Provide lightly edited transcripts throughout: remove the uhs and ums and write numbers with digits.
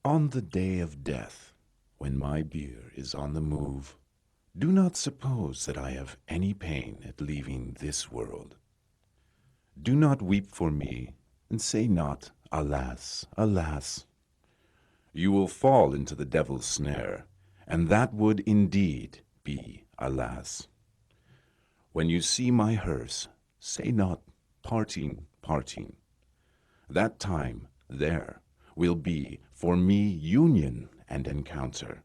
On the day of death, when my bier is on the move, do not suppose that I have any pain at leaving this world. Do not weep for me, and say not, alas, alas. You will fall into the devil's snare, and that would indeed be alas. When you see my hearse, say not, parting, parting. That time, there, will be for me union and encounter.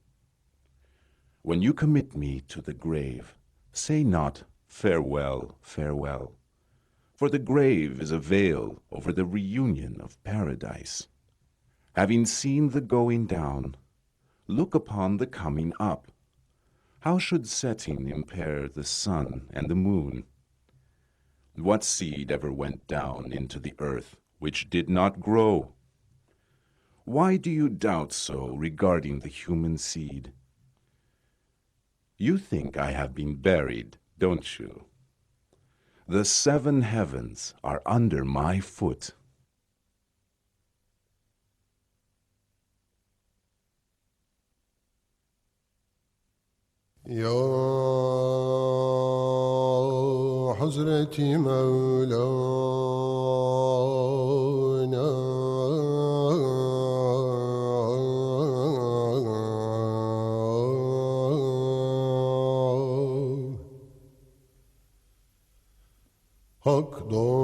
When you commit me to the grave, say not, farewell, farewell, for the grave is a veil over the reunion of paradise. Having seen the going down, look upon the coming up. How should setting impair the sun and the moon? What seed ever went down into the earth which did not grow? Why do you doubt so regarding the human seed? You think I have been buried, don't you? The 7 heavens are under my foot. Ya Hazreti Mevlana, Hak dost.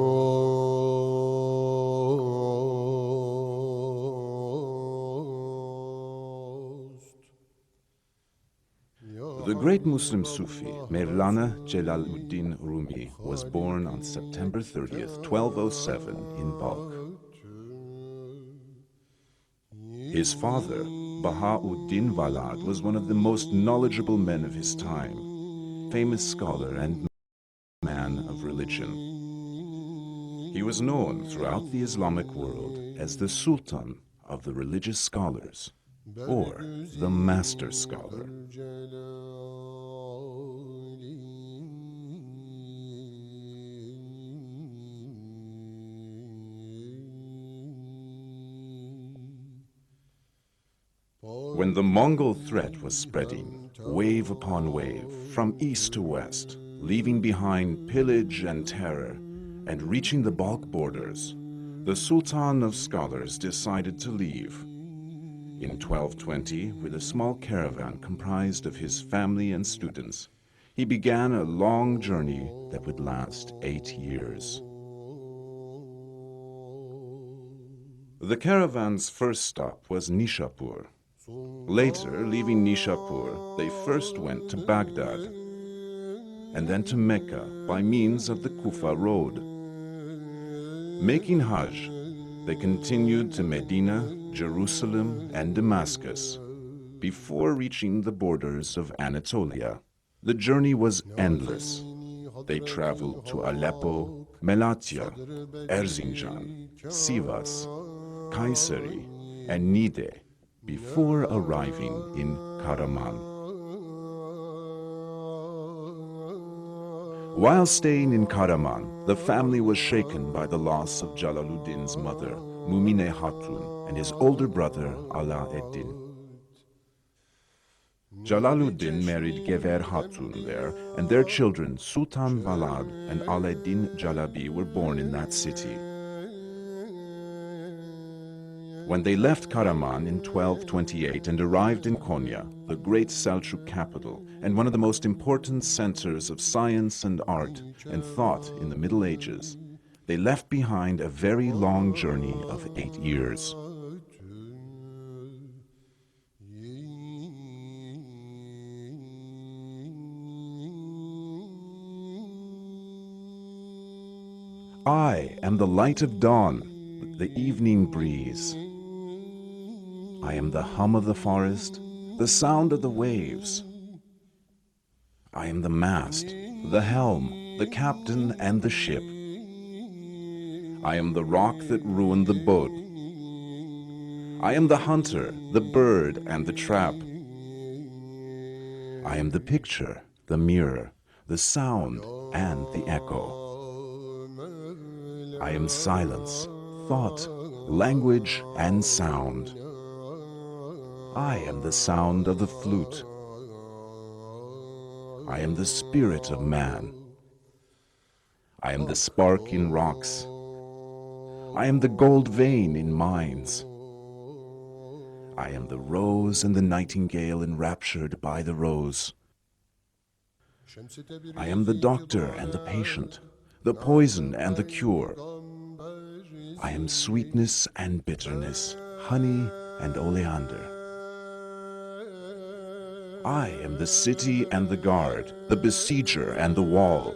The great Muslim Sufi, Mevlana Dzelaludin Rumi, was born on September 30th, 1207 in Balkh. His father, Bahauddin Valad, was one of the most knowledgeable men of his time, famous scholar and man of religion. He was known throughout the Islamic world as the Sultan of the religious scholars, or the master scholar. When the Mongol threat was spreading, wave upon wave, from east to west, leaving behind pillage and terror, and reaching the Balkh borders, the Sultan of Scholars decided to leave. In 1220, with a small caravan comprised of his family and students, he began a long journey that would last 8 years. The caravan's first stop was Nishapur. Later, leaving Nishapur, they first went to Baghdad, and then to Mecca by means of the Kufa road. Making Hajj, they continued to Medina, Jerusalem, and Damascus, before reaching the borders of Anatolia. The journey was endless. They traveled to Aleppo, Malatya, Erzincan, Sivas, Kayseri, and Niğde, before arriving in Karaman. While staying in Karaman, the family was shaken by the loss of Jalaluddin's mother, Mumine Hatun, and his older brother, Alaeddin. Jalaluddin married Gever Hatun there, and their children, Sultan Balad and Alaeddin Jalabi, were born in that city. When they left Karaman in 1228 and arrived in Konya, the great Selçuk capital, and one of the most important centers of science and art and thought in the Middle Ages, they left behind a very long journey of 8 years. I am the light of dawn, the evening breeze. I am the hum of the forest, the sound of the waves. I am the mast, the helm, the captain, and the ship. I am the rock that ruined the boat. I am the hunter, the bird, and the trap. I am the picture, the mirror, the sound, and the echo. I am silence, thought, language, and sound. I am the sound of the flute. I am the spirit of man. I am the spark in rocks. I am the gold vein in mines. I am the rose and the nightingale enraptured by the rose. I am the doctor and the patient, the poison and the cure. I am sweetness and bitterness, honey and oleander. I am the city and the guard, the besieger and the wall.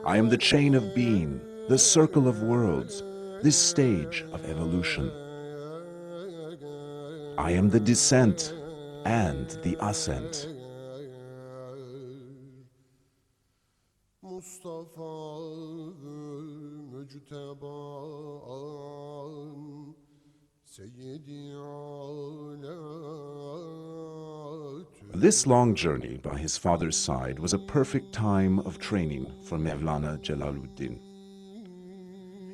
I am the chain of being, the circle of worlds, this stage of evolution. I am the descent and the ascent. This long journey by his father's side was a perfect time of training for Mevlana Dzelaludin.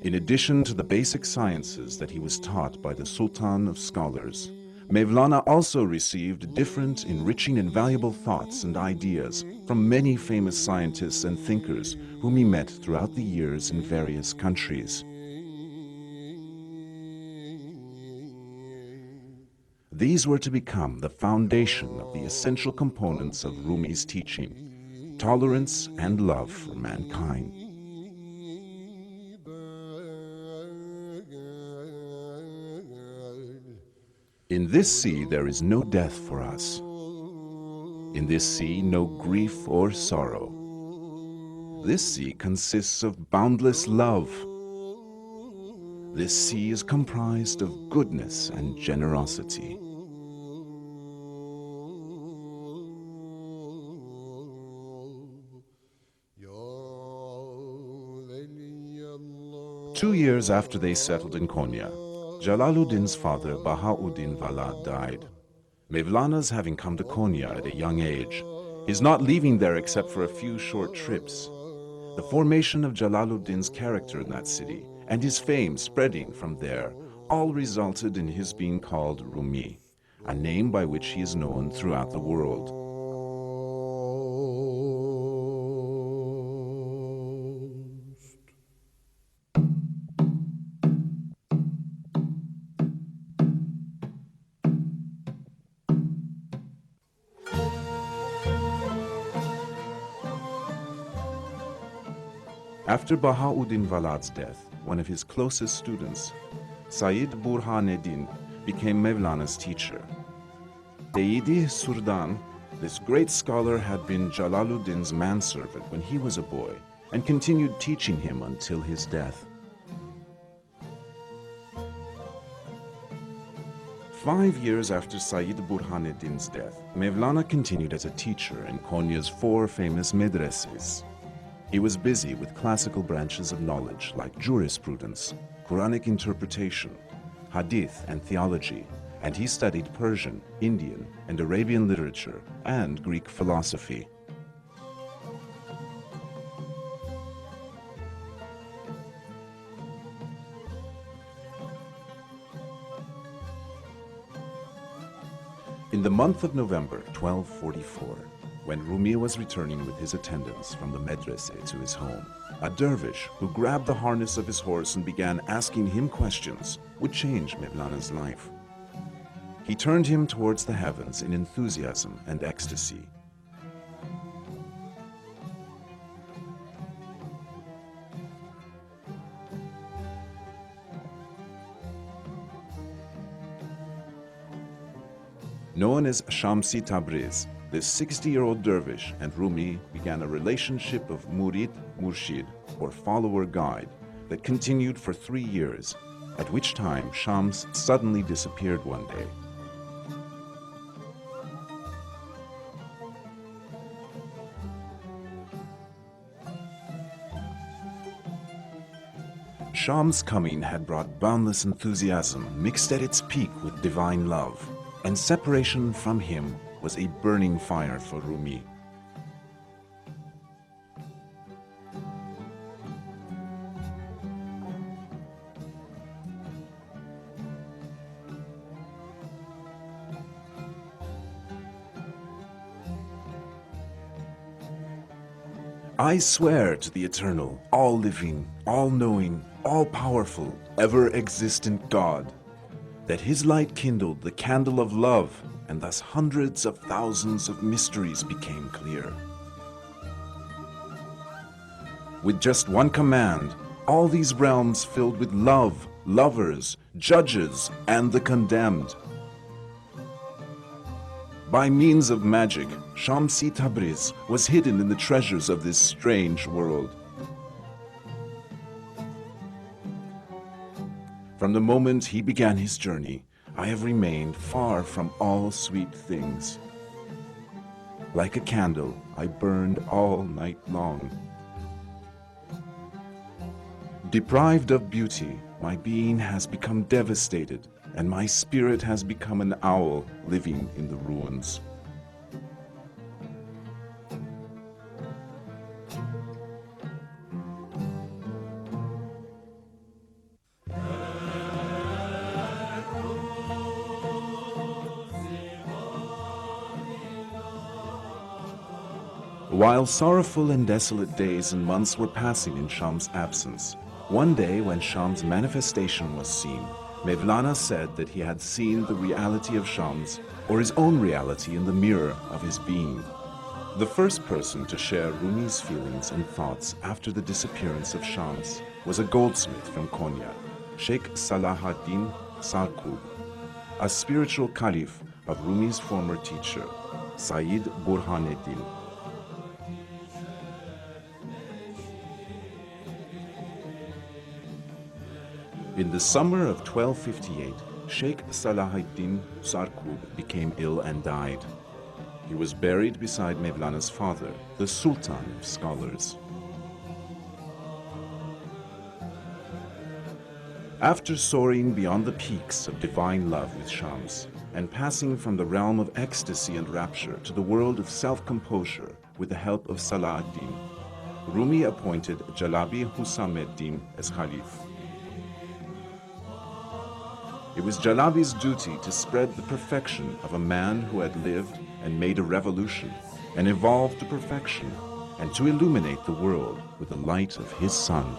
In addition to the basic sciences that he was taught by the Sultan of Scholars, Mevlana also received different, enriching and valuable thoughts and ideas from many famous scientists and thinkers whom he met throughout the years in various countries. These were to become the foundation of the essential components of Rumi's teaching, tolerance and love for mankind. In this sea there is no death for us. In this sea no grief or sorrow. This sea consists of boundless love. This sea is comprised of goodness and generosity. Two years after they settled in Konya, Dzelaludin's father Bahauddin Vala died. Mevlana's having come to Konya at a young age. He's not leaving there except for a few short trips. The formation of Dzelaludin's character in that city and his fame spreading from there all resulted in his being called Rumi, a name by which he is known throughout the world. After Bahauddin Vala's death, one of his closest students, Said Burhaneddin, became Mevlana's teacher. Sayyidi Surdan, this great scholar, had been Dzelaludin's manservant when he was a boy and continued teaching him until his death. 5 years after Sayyid Burhaneddin's death, Mevlana continued as a teacher in Konya's 4 famous medreses. He was busy with classical branches of knowledge like jurisprudence, Quranic interpretation, hadith and theology, and he studied Persian, Indian, and Arabian literature and Greek philosophy. In the month of November 1244, when Rumi was returning with his attendants from the medrese to his home, a dervish who grabbed the harness of his horse and began asking him questions would change Mevlana's life. He turned him towards the heavens in enthusiasm and ecstasy. Known as Shamsi Tabriz, this 60-year-old dervish and Rumi began a relationship of murid-murshid, or follower-guide, that continued for 3 years, at which time Shams suddenly disappeared one day. Shams' coming had brought boundless enthusiasm mixed at its peak with divine love, and separation from him was a burning fire for Rumi. I swear to the eternal, all-living, all-knowing, all-powerful, ever-existent God, that his light kindled the candle of love, and thus hundreds of thousands of mysteries became clear. With just one command, all these realms filled with love, lovers, judges, and the condemned. By means of magic, Shamsi Tabriz was hidden in the treasures of this strange world. From the moment he began his journey, I have remained far from all sweet things. Like a candle, I burned all night long. Deprived of beauty, my being has become devastated, and my spirit has become an owl living in the ruins. While sorrowful and desolate days and months were passing in Sham's absence, one day when Sham's manifestation was seen, Mevlana said that he had seen the reality of Shams, or his own reality in the mirror of his being. The first person to share Rumi's feelings and thoughts after the disappearance of Shams was a goldsmith from Konya, Sheikh Salahuddin Sarkub, a spiritual caliph of Rumi's former teacher, Sayyid Burhaneddin. In the summer of 1258, Sheikh Salahuddin Sarkub became ill and died. He was buried beside Mevlana's father, the Sultan of Scholars. After soaring beyond the peaks of divine love with Shams, and passing from the realm of ecstasy and rapture to the world of self-composure with the help of Salahuddin, Rumi appointed Jalabi Husameddin as Khalif. It was Jalabi's duty to spread the perfection of a man who had lived and made a revolution and evolved to perfection, and to illuminate the world with the light of his sun.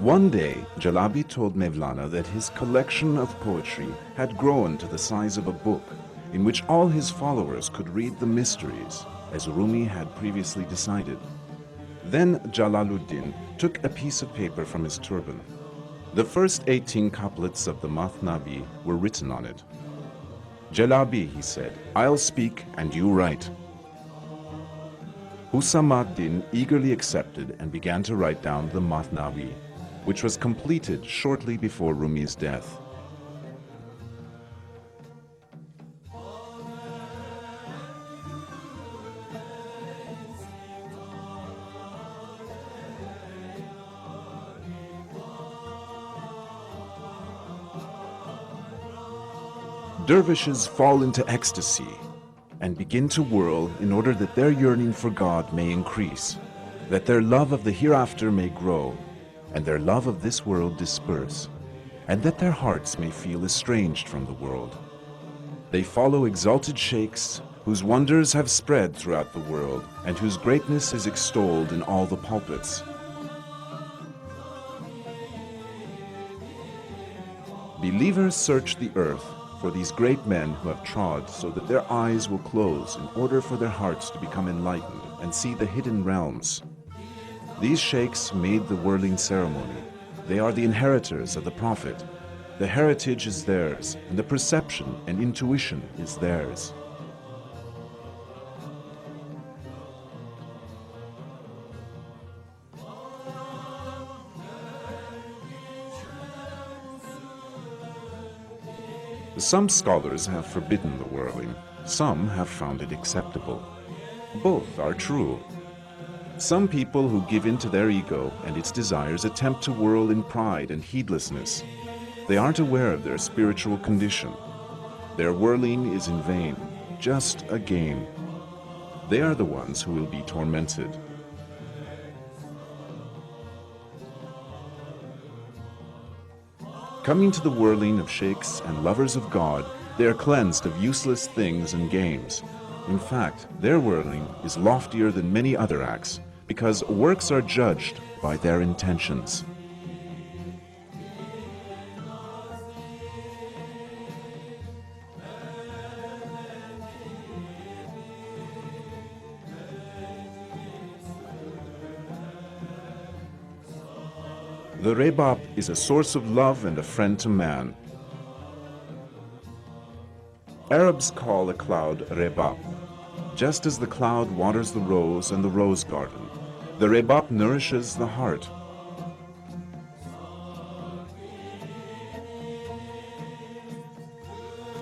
One day, Jalabi told Mevlana that his collection of poetry had grown to the size of a book, in which all his followers could read the mysteries, as Rumi had previously decided. Then Dzelaludin took a piece of paper from his turban. The first 18 couplets of the Mevlana.avi were written on it. "Jalabi," he said, "I'll speak and you write." Husameddin eagerly accepted and began to write down the Mevlana.avi, which was completed shortly before Rumi's death. Dervishes fall into ecstasy and begin to whirl in order that their yearning for God may increase, that their love of the hereafter may grow, and their love of this world disperse, and that their hearts may feel estranged from the world. They follow exalted sheikhs whose wonders have spread throughout the world and whose greatness is extolled in all the pulpits. Believers search the earth for these great men who have trod so that their eyes will close in order for their hearts to become enlightened and see the hidden realms. These sheikhs made the whirling ceremony. They are the inheritors of the Prophet. The heritage is theirs, and the perception and intuition is theirs. Some scholars have forbidden the whirling. Some have found it acceptable. Both are true. Some people who give in to their ego and its desires attempt to whirl in pride and heedlessness. They aren't aware of their spiritual condition. Their whirling is in vain, just a game. They are the ones who will be tormented. Coming to the whirling of sheikhs and lovers of God, they are cleansed of useless things and games. In fact, their whirling is loftier than many other acts, because works are judged by their intentions. The rebab is a source of love and a friend to man. Arabs call a cloud rebab. Just as the cloud waters the rose and the rose garden, the rebab nourishes the heart.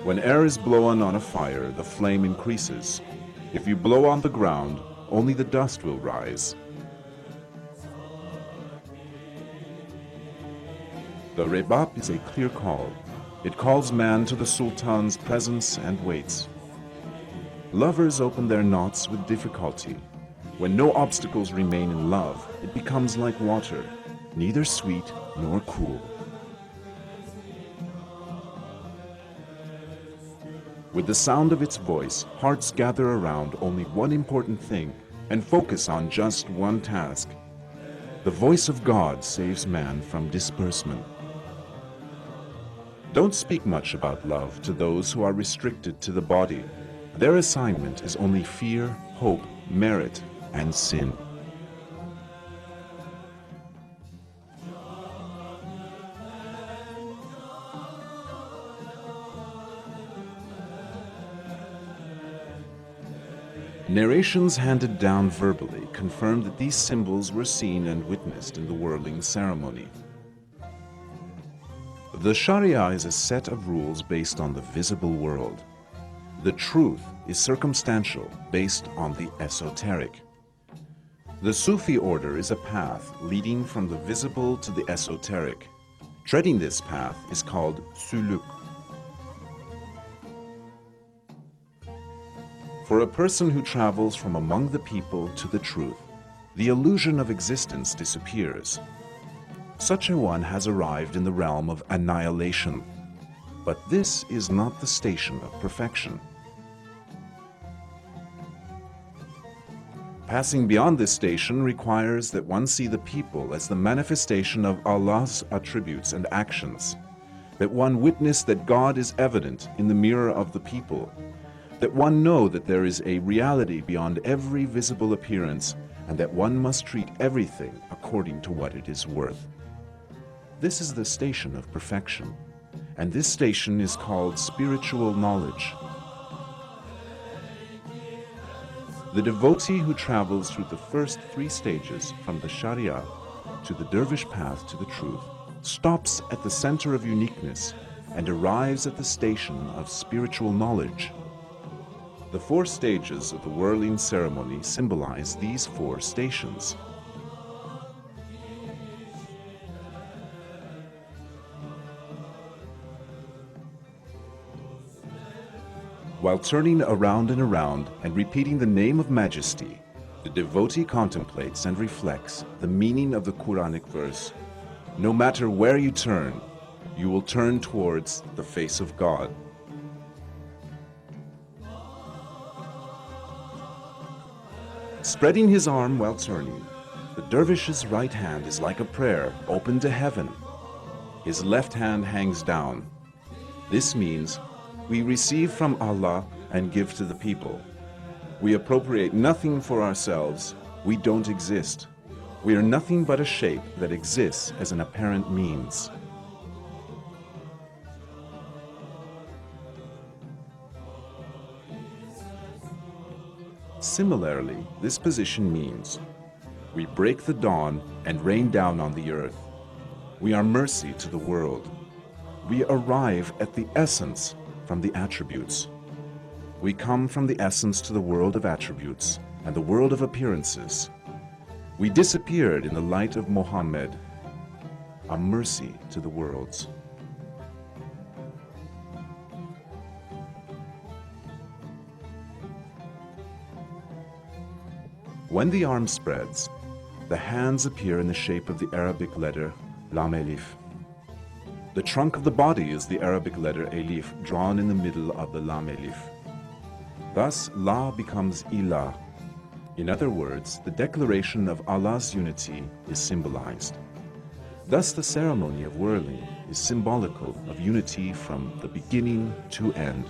When air is blown on a fire, the flame increases. If you blow on the ground, only the dust will rise. The rebab is a clear call. It calls man to the sultan's presence and waits. Lovers open their knots with difficulty. When no obstacles remain in love, it becomes like water, neither sweet nor cool. With the sound of its voice, hearts gather around only one important thing and focus on just one task. The voice of God saves man from disbursement. Don't speak much about love to those who are restricted to the body. Their assignment is only fear, hope, merit, and sin. Narrations handed down verbally confirm that these symbols were seen and witnessed in the whirling ceremony. The Sharia is a set of rules based on the visible world. The truth is circumstantial, based on the esoteric. The Sufi order is a path leading from the visible to the esoteric. Treading this path is called suluk. For a person who travels from among the people to the truth, the illusion of existence disappears. Such a one has arrived in the realm of annihilation. But this is not the station of perfection. Passing beyond this station requires that one see the people as the manifestation of Allah's attributes and actions, that one witness that God is evident in the mirror of the people, that one know that there is a reality beyond every visible appearance, and that one must treat everything according to what it is worth. This is the station of perfection, and this station is called spiritual knowledge. The devotee who travels through the first three stages, from the Sharia to the dervish path to the truth, stops at the center of uniqueness and arrives at the station of spiritual knowledge. The 4 stages of the whirling ceremony symbolize these 4 stations. While turning around and around and repeating the name of majesty, the devotee contemplates and reflects the meaning of the Quranic verse, "No matter where you turn, you will turn towards the face of God." Spreading his arm while turning, the dervish's right hand is like a prayer open to heaven. His left hand hangs down. This means we receive from Allah and give to the people. We appropriate nothing for ourselves. We don't exist. We are nothing but a shape that exists as an apparent means. Similarly, this position means we break the dawn and rain down on the earth. We are mercy to the world. We arrive at the essence from the attributes. We come from the essence to the world of attributes and the world of appearances. We disappeared in the light of Muhammad, a mercy to the worlds. When the arm spreads, the hands appear in the shape of the Arabic letter Lam Alif. The trunk of the body is the Arabic letter Elif, drawn in the middle of the Lam Elif. Thus, La becomes Ilah. In other words, the declaration of Allah's unity is symbolized. Thus, the ceremony of whirling is symbolical of unity from the beginning to end.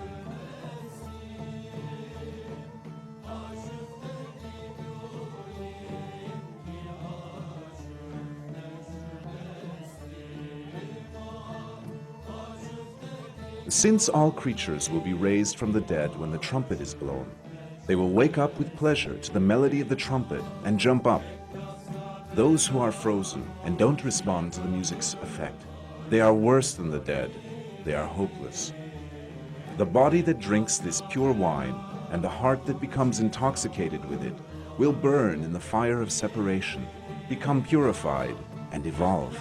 Since all creatures will be raised from the dead when the trumpet is blown, they will wake up with pleasure to the melody of the trumpet and jump up. Those who are frozen and don't respond to the music's effect, they are worse than the dead. They are hopeless. The body that drinks this pure wine and the heart that becomes intoxicated with it will burn in the fire of separation, become purified, and evolve.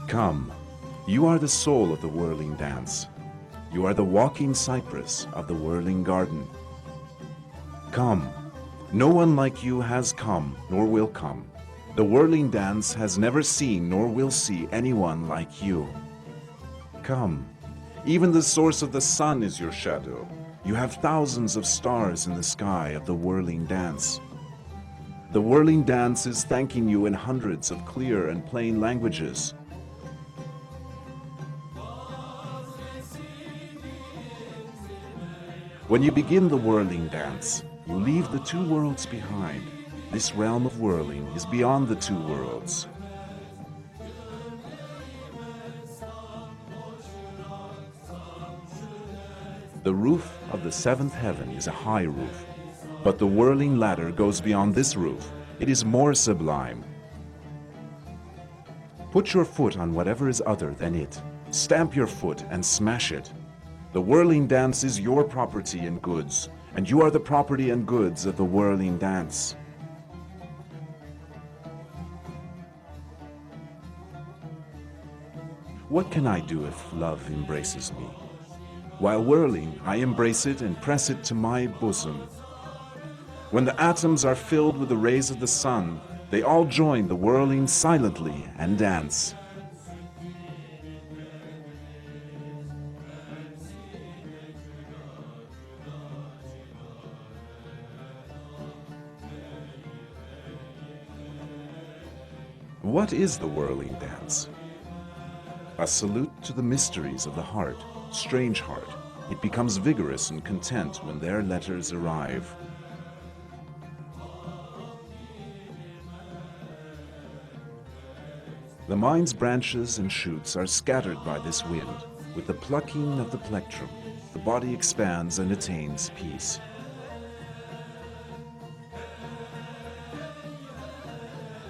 Come, you are the soul of the whirling dance. You are the walking cypress of the whirling garden. Come, no one like you has come, nor will come. The whirling dance has never seen, nor will see anyone like you. Come, even the source of the sun is your shadow. You have thousands of stars in the sky of the whirling dance. The whirling dance is thanking you in hundreds of clear and plain languages. When you begin the whirling dance, you leave the two worlds behind. This realm of whirling is beyond the two worlds. The roof of the seventh heaven is a high roof, but the whirling ladder goes beyond this roof. It is more sublime. Put your foot on whatever is other than it. Stamp your foot and smash it. The whirling dance is your property and goods, and you are the property and goods of the whirling dance. What can I do if love embraces me? While whirling, I embrace it and press it to my bosom. When the atoms are filled with the rays of the sun, they all join the whirling silently and dance. What is the whirling dance? A salute to the mysteries of the heart, strange heart. It becomes vigorous and content when their letters arrive. The mind's branches and shoots are scattered by this wind. With the plucking of the plectrum, the body expands and attains peace.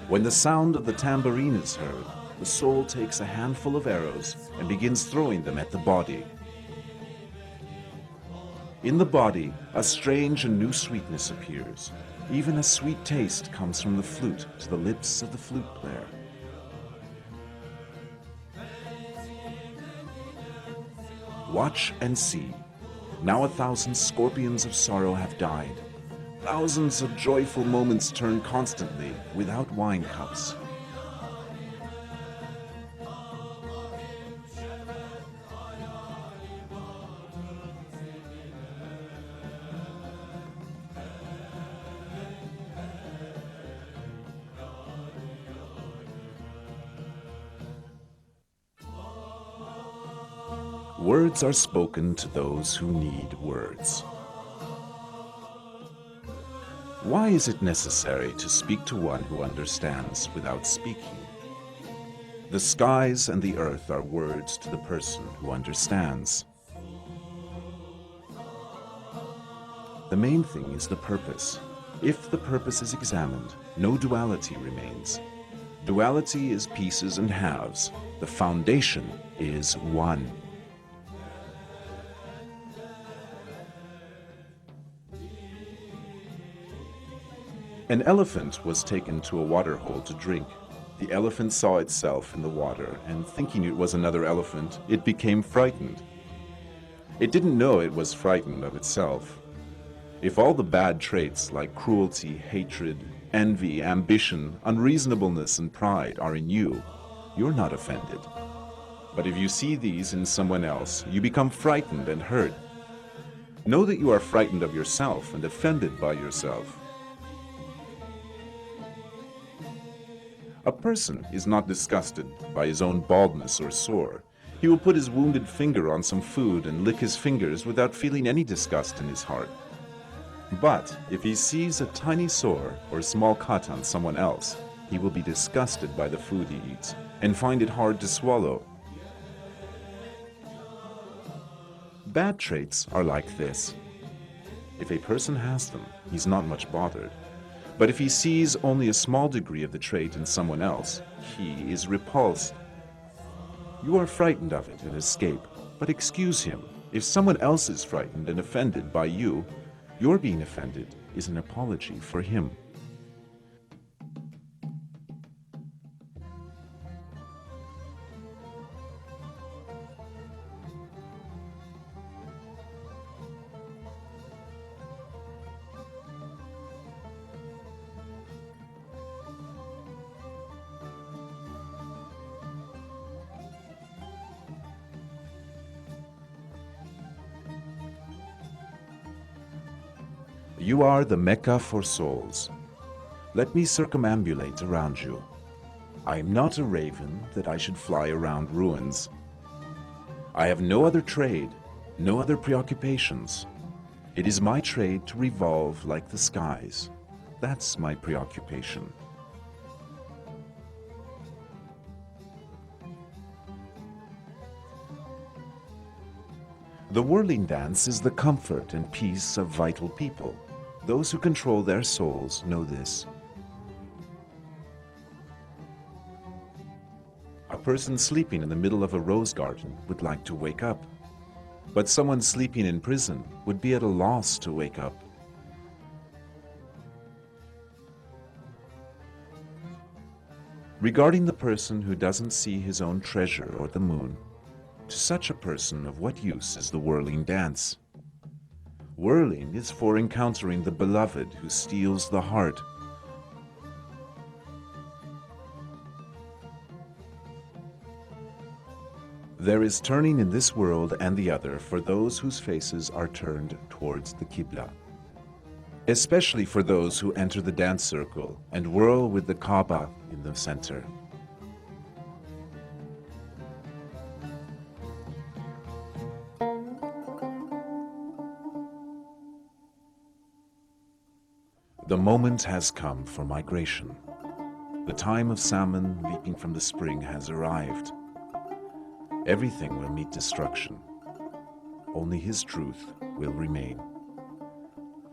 When the sound of the tambourine is heard, the soul takes a handful of arrows and begins throwing them at the body. In the body, a strange and new sweetness appears. Even a sweet taste comes from the flute to the lips of the flute player. Watch and see. Now 1,000 scorpions of sorrow have died. Thousands of joyful moments turn constantly without wine cups. Words are spoken to those who need words. Why is it necessary to speak to one who understands without speaking? The skies and the earth are words to the person who understands. The main thing is the purpose. If the purpose is examined, no duality remains. Duality is pieces and halves. The foundation is one. An elephant was taken to a waterhole to drink. The elephant saw itself in the water, and thinking it was another elephant, it became frightened. It didn't know it was frightened of itself. If all the bad traits like cruelty, hatred, envy, ambition, unreasonableness, and pride are in you, you're not offended. But if you see these in someone else, you become frightened and hurt. Know that you are frightened of yourself and offended by yourself. A person is not disgusted by his own baldness or sore. He will put his wounded finger on some food and lick his fingers without feeling any disgust in his heart. But if he sees a tiny sore or small cut on someone else, he will be disgusted by the food he eats and find it hard to swallow. Bad traits are like this. If a person has them, he's not much bothered. But if he sees only a small degree of the trait in someone else, he is repulsed. You are frightened of it and escape, but excuse him. If someone else is frightened and offended by you, your being offended is an apology for him. You are the Mecca for souls. Let me circumambulate around you. I am not a raven that I should fly around ruins. I have no other trade, no other preoccupations. It is my trade to revolve like the skies. That's my preoccupation. The whirling dance is the comfort and peace of vital people. Those who control their souls know this. A person sleeping in the middle of a rose garden would like to wake up, but someone sleeping in prison would be at a loss to wake up. Regarding the person who doesn't see his own treasure or the moon, to such a person of what use is the whirling dance? Whirling is for encountering the beloved who steals the heart. There is turning in this world and the other for those whose faces are turned towards the Qibla, especially for those who enter the dance circle and whirl with the Kaaba in the center. The moment has come for migration. The time of salmon leaping from the spring has arrived. Everything will meet destruction. Only his truth will remain.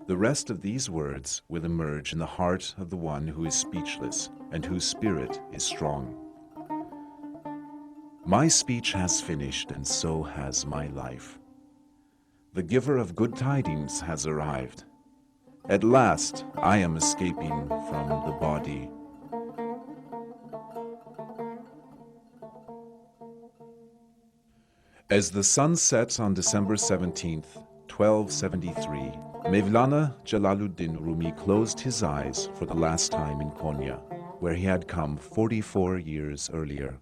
The rest of these words will emerge in the heart of the one who is speechless and whose spirit is strong. My speech has finished, and so has my life. The giver of good tidings has arrived. At last, I am escaping from the body. As the sun sets on December 17th, 1273, Mevlana Dzelaludin Rumi closed his eyes for the last time in Konya, where he had come 44 years earlier.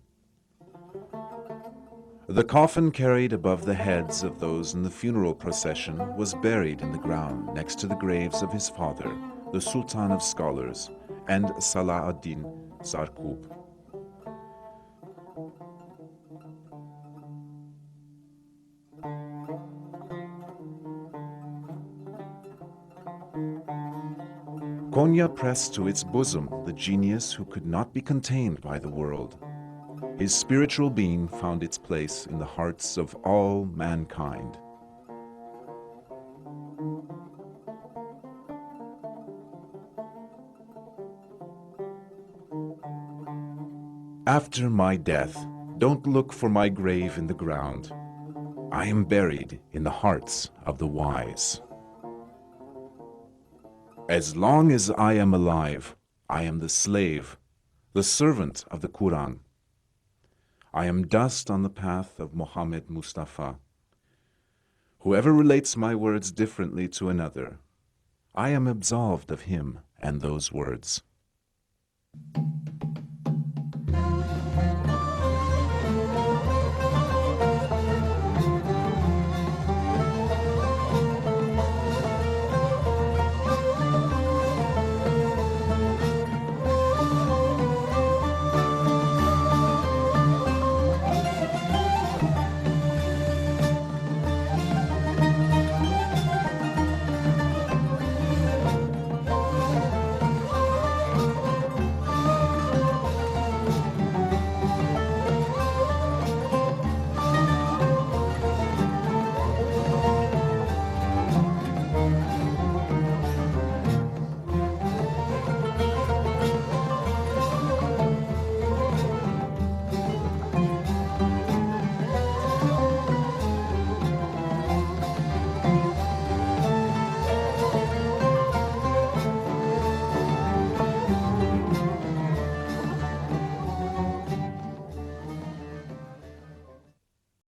The coffin carried above the heads of those in the funeral procession was buried in the ground next to the graves of his father, the Sultan of Scholars, and Salah ad-Din Zarqub. Konya pressed to its bosom the genius who could not be contained by the world. His spiritual being found its place in the hearts of all mankind. After my death, don't look for my grave in the ground. I am buried in the hearts of the wise. As long as I am alive, I am the slave, the servant of the Quran. I am dust on the path of Muhammad Mustafa. Whoever relates my words differently to another, I am absolved of him and those words.